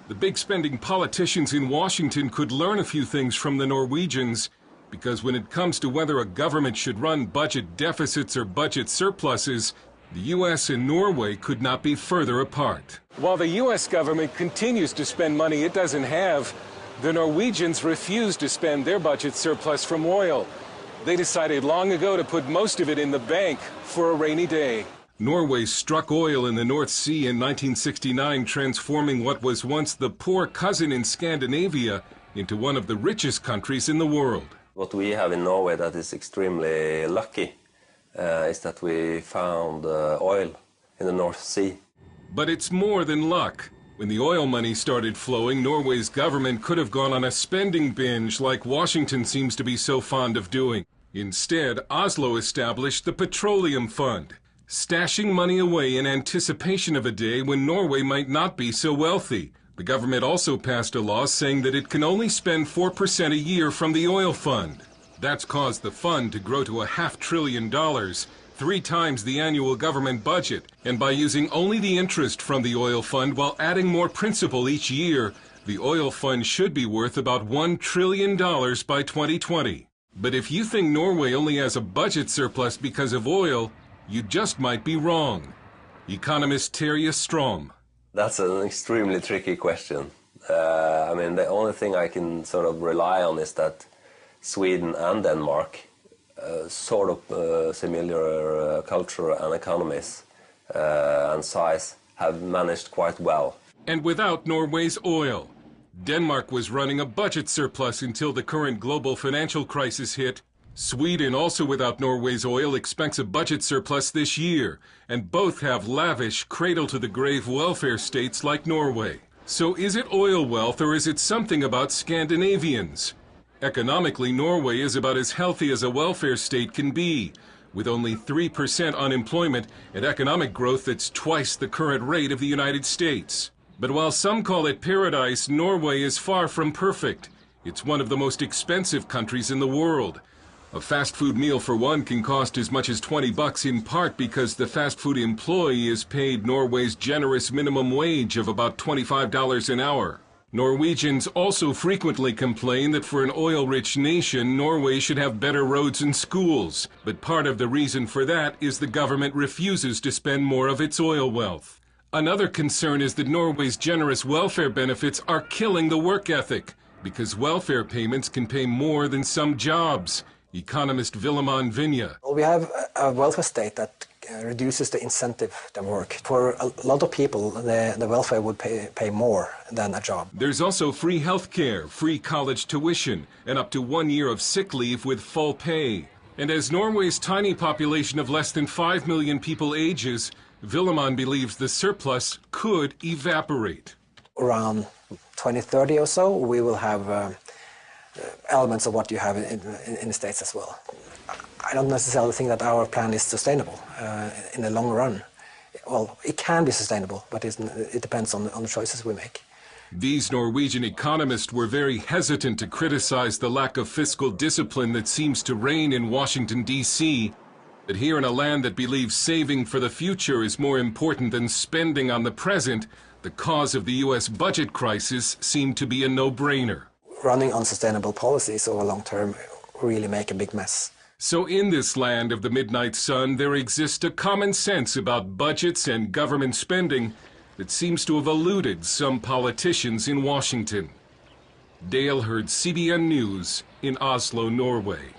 The big spending politicians in Washington could learn a few things from the Norwegians, because when it comes to whether a government should run budget deficits or budget surpluses, the U.S. and Norway could not be further apart. While the U.S. government continues to spend money it doesn't have, the Norwegians refuse to spend their budget surplus from oil. They decided long ago to put most of it in the bank for a rainy day. Norway struck oil in the North Sea in 1969, transforming what was once the poor cousin in Scandinavia into one of the richest countries in the world. What we have in Norway that is extremely lucky is that we found oil in the North Sea. But it's more than luck. When the oil money started flowing, Norway's government could have gone on a spending binge like Washington seems to be so fond of doing. Instead, Oslo established the Petroleum Fund, stashing money away in anticipation of a day when Norway might not be so wealthy. The government also passed a law saying that it can only spend 4% a year from the oil fund. That's caused the fund to grow to $500 billion, 3 times the annual government budget. And by using only the interest from the oil fund while adding more principal each year, the oil fund should be worth about $1 trillion by 2020. But if you think Norway only has a budget surplus because of oil, you just might be wrong. Economist Terje Strom. That's an extremely tricky question. I mean, the only thing I can sort of rely on is that Sweden and Denmark, sort of similar culture and economies and size, have managed quite well. And without Norway's oil, Denmark was running a budget surplus until the current global financial crisis hit. Sweden, also without Norway's oil, expects a budget surplus this year, and both have lavish, cradle-to-the-grave welfare states like Norway. So is it oil wealth, or is it something about Scandinavians? Economically, Norway is about as healthy as a welfare state can be, with only 3% unemployment and economic growth that's twice the current rate of the United States. But while some call it paradise, Norway is far from perfect. It's one of the most expensive countries in the world. A fast food meal for one can cost as much as $20, in part because the fast food employee is paid Norway's generous minimum wage of about $25 an hour. Norwegians also frequently complain that for an oil-rich nation, Norway should have better roads and schools. But part of the reason for that is the government refuses to spend more of its oil wealth. Another concern is that Norway's generous welfare benefits are killing the work ethic, because welfare payments can pay more than some jobs. Economist Vilhelm Vinje. Well, we have a welfare state that reduces the incentive to work. For a lot of people, the welfare would pay more than a job. There's also free health care, free college tuition, and up to 1 year of sick leave with full pay. And as Norway's tiny population of less than 5 million people ages, Vilhelm believes the surplus could evaporate. Around 2030 or so, we will have elements of what you have in the States as well. I don't necessarily think that our plan is sustainable in the long run. Well, it can be sustainable, but it depends on the choices we make. These Norwegian economists were very hesitant to criticize the lack of fiscal discipline that seems to reign in Washington, D.C. But here in a land that believes saving for the future is more important than spending on the present, the cause of the U.S. budget crisis seemed to be a no-brainer. Running unsustainable policies over long term really make a big mess. So in this land of the midnight sun, there exists a common sense about budgets and government spending that seems to have eluded some politicians in Washington. Dale Hurd, CBN News in Oslo, Norway.